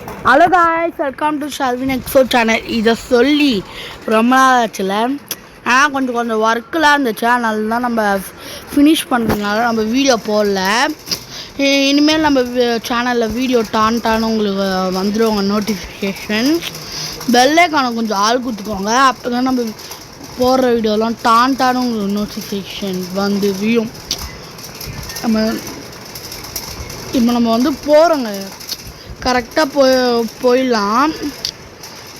Hello guys, welcome to Sharvin Exo channel. இதை சொல்லி ரொம்ப நாள் ஆச்சுல. ஆனால் கொஞ்சம் ஒர்க்கெலாம் இருந்துச்சு, அதனால தான் நம்ம ஃபினிஷ் பண்ணுறதுனால நம்ம வீடியோ போடல. இனிமேல் நம்ம சேனலில் வீடியோ டான்னு உங்களுக்கு வந்துடுவாங்க நோட்டிஃபிகேஷன். பெல்லைக்கான கொஞ்சம் ஆள் கொடுத்துக்கோங்க, அப்போ தான் நம்ம போடுற வீடியோலாம் டான்னு உங்களுக்கு நோட்டிஃபிகேஷன் வந்து வியும். நம்ம வந்து போகிறோங்க, கரெக்டாக போயிடலாம்.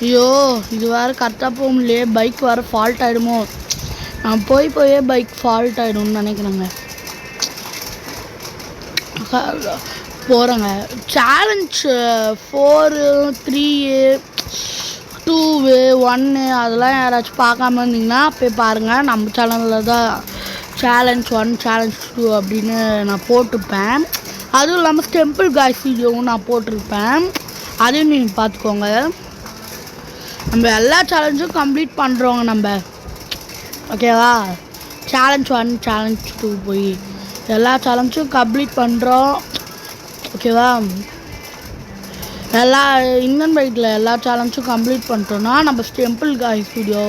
ஐயோ, இது வேறு கரெக்டாக போக முடியலையே, பைக் வேறு ஃபால்ட் ஆகிடுமோ. நான் போயே பைக் ஃபால்ட் ஆகிடும்னு நினைக்கிறேங்க. போகிறேங்க. சேலஞ்ச் 4, 3, 2, 1 அதெல்லாம் யாராச்சும் பார்க்காம இருந்தீங்கன்னா போய் பாருங்கள். நம்ம சேனலில் தான் சேலஞ்ச் 1, சேலஞ்ச் 2 அப்படின்னு நான் போட்டிருப்பேன். அதுவும் இல்லாமல் டெம்பிள் காய்ஸ் வீடியோவும் நான் போட்டிருப்பேன், அதையும் நீங்கள் பார்த்துக்கோங்க. நம்ம எல்லா சேலஞ்சும் கம்ப்ளீட் பண்ணுறோங்க நம்ம, ஓகேவா? சேலஞ்ச் 1, சேலஞ்ச் 2 போய் எல்லா சேலஞ்சும் கம்ப்ளீட் பண்ணுறோம், ஓகேவா? இந்தியன் பைக்கில் எல்லா சேலஞ்சும் கம்ப்ளீட் பண்ணிட்டோன்னா நம்ம temple guys video,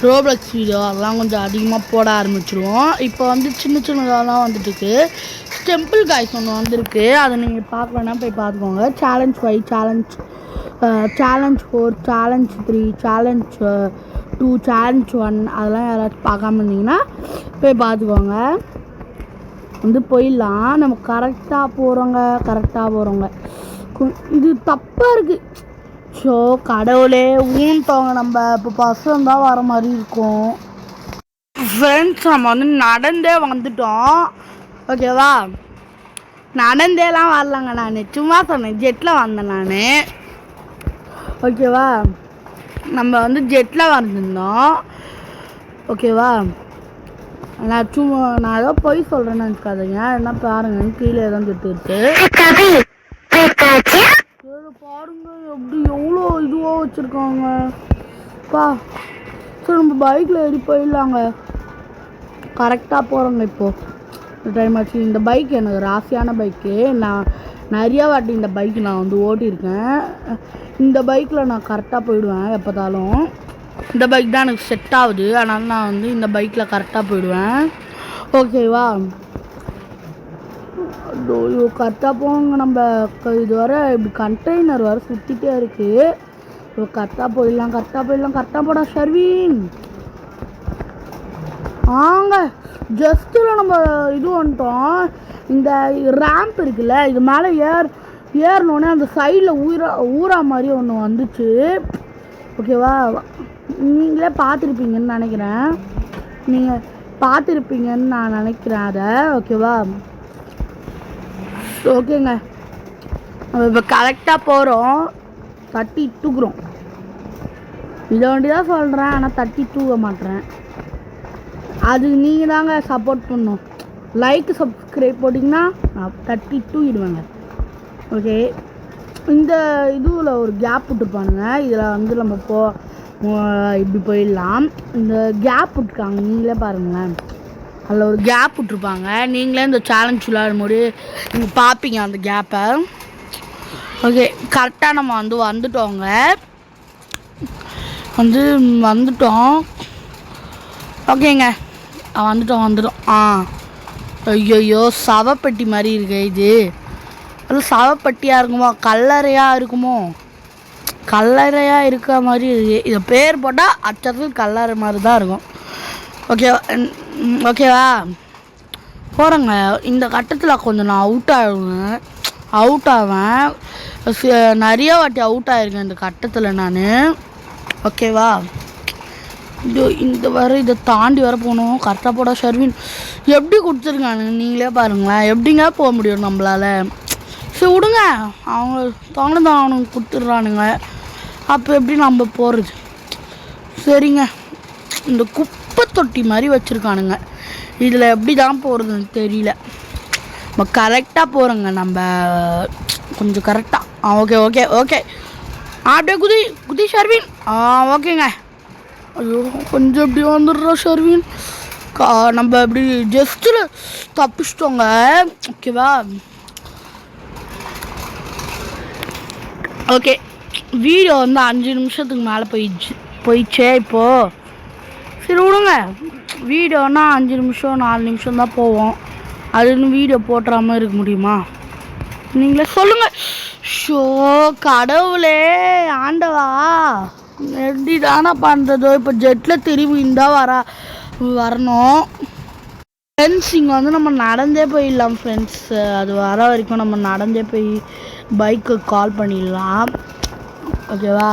Roblox video அதெல்லாம் கொஞ்சம் அதிகமாக போட ஆரம்பிச்சிடுவோம். இப்போ வந்து சின்னதாக வந்துட்டுருக்கு. டெம்பிள் காய்ஸ் ஒன்று வந்திருக்கு, அதை நீங்கள் பார்க்க வேணால் போய் பார்த்துக்கோங்க. Challenge 5, challenge 4, challenge 3, challenge 2, challenge 1 அதெல்லாம் யாராச்சும் பார்க்காம இருந்தீங்கன்னா போய் பார்த்துக்கோங்க. வந்து போயிடலாம். நம்ம கரெக்டாக போகிறோங்க. இது தப்பாக இருக்குது. ஸோ கடவுளே ஊன்ட்டோங்க. நம்ம இப்போ பசங்க தான் வர மாதிரி இருக்கும். ஃப்ரெண்ட்ஸ், நம்ம வந்து நடந்தே வந்துட்டோம், ஓகேவா? நடந்தேலாம் வரலங்க, நான் சும்மா சொன்னேன், ஜெட்டில் வந்தேன் நான், ஓகேவா? நம்ம வந்து ஜெட்டில் வந்திருந்தோம், ஓகேவா? நான் ஏதோ போய் சொல்கிறேன்னு நினச்சிக்காதீங்க. என்ன பாருங்க, கீழே ஏதோ சொல்லிட்டு பாருங்க எப்படி எவ்வளோ இதுவாக வச்சுருக்காங்க பா. சரி, நம்ம பைக்கில் ஏறி போயிடலாங்க. கரெக்டாக போகிறோங்க. இப்போது டைம் ஆச்சு. இந்த பைக் எனக்கு ராசியான பைக்கு. நான் நிறையா வாட்டி இந்த பைக்கு நான் வந்து ஓட்டியிருக்கேன். இந்த பைக்கில் நான் கரெக்டாக போயிடுவேன். எப்போதாலும் இந்த பைக் தான் எனக்கு செட் ஆகுது, அதனால் நான் வந்து இந்த பைக்கில் கரெக்டாக போயிடுவேன், ஓகேவா? கரெக்டாக போங்க. நம்ம இது வர இப்படி கண்டெய்னர் வர சுற்றிட்டே இருக்குது. கரெக்டாக போயிடலாம். போடா ஷர்வின். ஆங்க, ஜஸ்ட்டில் நம்ம இது வந்துட்டோம். இந்த ரேம்ப் இருக்குல்ல, இது மேலே ஏறினோடனே அந்த சைடில் ஊரா மாதிரி ஒன்று வந்துச்சு, ஓகேவா? நீங்களே பார்த்துருப்பீங்கன்னு நான் நினைக்கிறேன் அதை, ஓகேவா? ஓகேங்க, நம்ம இப்போ கரெக்டாக போகிறோம். தட்டி தூக்குறோம். இதை வண்டி தான் சொல்கிறேன், ஆனால் தட்டி தூக்க மாட்டேறேன். அது நீங்கள் தாங்க சப்போர்ட் பண்ணணும். லைக் சப்ஸ்கிரைப் போட்டிங்கன்னா நான் தட்டி தூக்கிடுவேங்க, ஓகே? இந்த இதுவில் ஒரு கேப் விட்டுருப்பானுங்க, இதில் வந்து நம்ம இப்படி போயிடலாம். இந்த கேப் விட்டுருக்காங்க, நீங்களே பாருங்களேன். அதில் ஒரு கேப் விட்ருப்பாங்க. நீங்களே இந்த சேலஞ்ச் விளையாடும்போது நீங்கள் பார்ப்பீங்க அந்த கேப்பை, ஓகே? கரெக்டாக நம்ம வந்து வந்துட்டோம், ஓகேங்க. வந்துட்டோம். ஐயோ, சவப்பெட்டி மாதிரி இருக்கு இது. அது சவப்பெட்டியாக இருக்குமோ, கல்லறையாக இருக்கிற மாதிரி இருக்குது. இதை பேர் போட்டால் அச்சத்தில் கல்லறை மாதிரி தான் இருக்கும், ஓகேவா? போகிறேங்க. இந்த கட்டத்தில் கொஞ்சம் நான் அவுட் ஆவேன். நிறைய வாட்டி அவுட் ஆகிருக்கேன் இந்த கட்டத்தில் நான், ஓகேவா? இதை தாண்டி வர போகணும். கரெக்டாக போட ஷர்வின். எப்படி கொடுத்துருக்காங்க நீங்களே பாருங்களேன். எப்படிங்க போக முடியும் நம்மளால்? சரி விடுங்க, அவனுக்கு கொடுத்துட்றானுங்க, அப்போ எப்படி நம்ம போகிறது? சரிங்க, இந்த குப்பை தொட்டி மாதிரி வச்சுருக்கானுங்க, இதில் எப்படி தான் போகிறதுன்னு தெரியல. நம்ம கரெக்டாக போகிறோங்க, நம்ம கொஞ்சம் கரெக்டாக. ஓகே. அப்படியே குதி ஷர்வின். ஓகேங்க. ஐயோ, கொஞ்சம் இப்படி வந்துடுறோம் ஷர்வின். நம்ம இப்படி ஜஸ்ட்டில் தப்பிச்சிட்டோங்க, ஓகேவா? ஓகே, வீடியோ வந்து 5 நிமிஷத்துக்கு மேலே போயிடுச்சே இப்போது. சரி விடுங்க, வீடியோனா 5 நிமிஷம் 4 நிமிஷம் தான் போவோம். அதுன்னு வீடியோ போட்டுறாமல் இருக்க முடியுமா? நீங்களே சொல்லுங்கள். ஷோ கடவுளே ஆண்டவா, எப்படி தானே பண்ணுறதோ. இப்போ ஜெட்டில் திரும்பி இருந்தால் வரணும். ஃப்ரெண்ட்ஸ் இங்கே வந்து நம்ம நடந்தே போயிடலாம் ஃப்ரெண்ட்ஸ். அது வர வரைக்கும் நம்ம நடந்தே போய் பைக்கு கால் பண்ணிடலாம். ஓகேவா?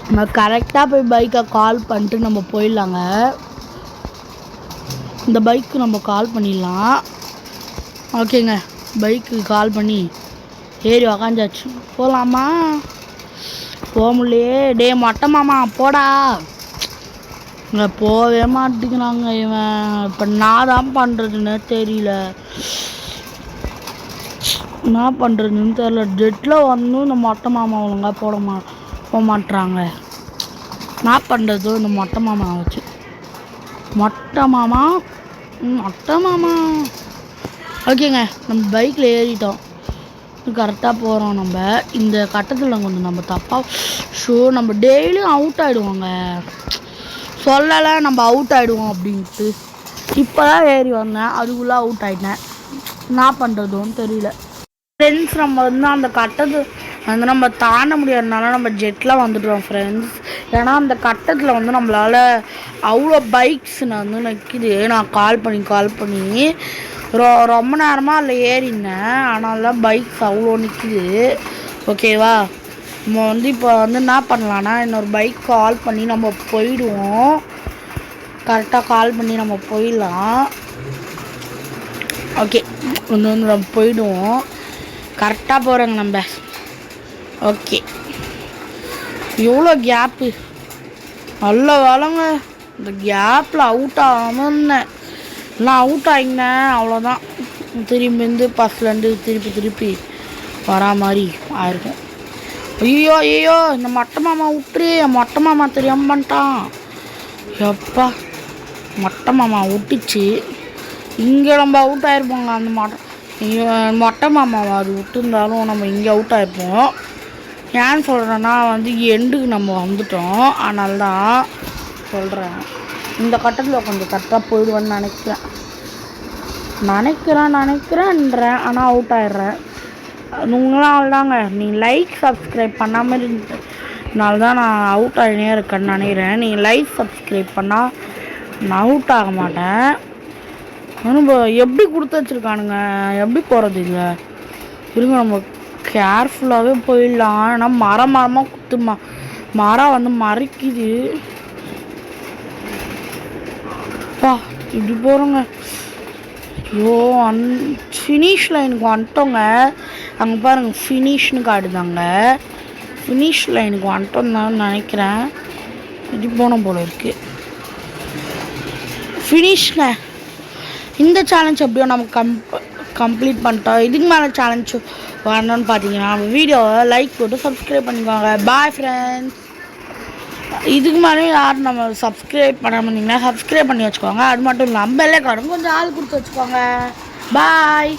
நம்ம கரெக்டாக போய் பைக்கை கால் பண்ணிட்டு நம்ம போயிடலாங்க. இந்த பைக்கு நம்ம கால் பண்ணிடலாம். ஓகேங்க, பைக்கு கால் பண்ணி ஏறி உக்காந்தாச்சு. போகலாமா? போக முடியலையே. டே மொட்டை மாமா போடா. இங்கே போகவே மாட்டேங்கிறாங்க இவன். இப்போ நான் தான் பண்ணுறதுன்னு தெரியல, என்ன பண்ணுறதுன்னு தெரியல. ஜெட்டில் வந்து இந்த மொட்டை மாமா ஒழுங்கா போக மாட்டுறாங்க. என்ன பண்ணுறது இந்த மொட்டை மாமா வச்சு? மொட்டை மாமா. ஓகேங்க, நம்ம பைக்கில் ஏறிட்டோம். கரெக்டாக போகிறோம். நம்ம இந்த கட்டத்தில் கொஞ்சம் நம்ம தப்பாக நம்ம டெய்லியும் அவுட் ஆகிடுவோங்க. சொல்லலை நம்ம அவுட் ஆகிடுவோம் அப்படின்ட்டு. இப்போ தான் ஏறி வந்தேன், அதுக்குள்ளே அவுட் ஆகிட்டேன். என்ன பண்ணுறதுன்னு தெரியல ஃப்ரெண்ட்ஸ். நம்ம வந்து அந்த கட்டத்தை வந்து நம்ம தாண்ட முடியாதனால நம்ம ஜெட்டில் வந்துடுவோம் ஃப்ரெண்ட்ஸ். ஏன்னா அந்த கட்டத்தில் வந்து நம்மளால் அவ்வளோ பைக்ஸ் வந்து நிற்கிது. நான் கால் பண்ணி ரொம்ப நேரமாக அதில் ஏறினேன். அதனால தான் பைக்ஸ் அவ்வளோ நிற்கிது. ஓகேவா? நம்ம வந்து இப்போ வந்து என்ன பண்ணலான்னா இன்னொரு பைக் கால் பண்ணி நம்ம போயிடுவோம். கரெக்டாக கால் பண்ணி நம்ம போயிடலாம். ஓகே, வந்து நம்ம போயிடுவோம். கரெக்டாக போகிறோங்க நம்ம. ஓகே, எவ்வளோ கேப்பு. நல்ல வேலைங்க, இந்த கேப்பில் அவுட் ஆகாமல் இருந்தேன். நான் அவுட் ஆகினேன், அவ்வளோதான். திரும்பி பஸ்லேருந்து திருப்பி வரா மாதிரி ஆயிருக்கும். ஐயோ இந்த மொட்டை மாமா விட்டுரு. மொட்டை மாமா தெரியாமல் பண்ணிட்டான். எப்பா, மொட்டை மாமா விட்டுச்சு. இங்கே நம்ம அவுட் ஆகிருப்போங்க. அந்த மொட்டை மாமா அது விட்டுருந்தாலும் நம்ம இங்கே அவுட் ஆகிருப்போம். ஏன்னு சொல்கிறேன்னா வந்து எண்டுக்கு நம்ம வந்துட்டோம். அதனால தான் சொல்கிறேன். இந்த கட்டத்தில் கொஞ்சம் கரெக்டாக போயிடுவேன்னு நினைக்கிறேன்றேன். ஆனால் அவுட் ஆகிடுறேன். உங்களால் தாங்க. நீங்கள் லைக் சப்ஸ்கிரைப் பண்ணாமல் இருந்தனால தான் நான் அவுட் ஆகினே இருக்கேன்னு நினைக்கிறேன். நீங்கள் லைக் சப்ஸ்கிரைப் பண்ணால் நான் அவுட் ஆக மாட்டேன். நம்ம எப்படி கொடுத்து வச்சுருக்கானுங்க, எப்படி போகிறது இல்லை? இருங்க, நம்ம கேர்ஃபுல்லாகவே போயிடலாம். ஏன்னா மரமாக மரம் வந்து மறைக்குது. இப்படி போகிறோங்க. ஐயோ, ஃபினிஷ் லைனுக்கு வந்துட்டோங்க. அங்கே பாருங்கள், ஃபினிஷ்னு காட்டுதாங்க. ஃபினிஷ் லைனுக்கு வந்துட்டோம் தான் நினைக்கிறேன். இப்படி போன போல இருக்குது. ஃபினிஷ்ங்க. இந்த சேலஞ்ச் எப்படியோ நம்ம கம்ப்ளீட் பண்ணிட்டோம். இதுக்கு மேலே சேலஞ்ச் வரணும்னு பார்த்தீங்கன்னா வீடியோவை லைக் போட்டு சப்ஸ்கிரைப் பண்ணிக்கோங்க. Bye friends. இதுக்கு மேலே யாரும் நம்ம சப்ஸ்கிரைப் பண்ணாமல் இருந்தீங்கன்னா சப்ஸ்கிரைப் பண்ணி வச்சுக்கோங்க. அது மட்டும் இல்லாமல் பெல் ஐகானும் கொஞ்சம் ஆள் கொடுத்து வச்சுக்கோங்க. பாய்.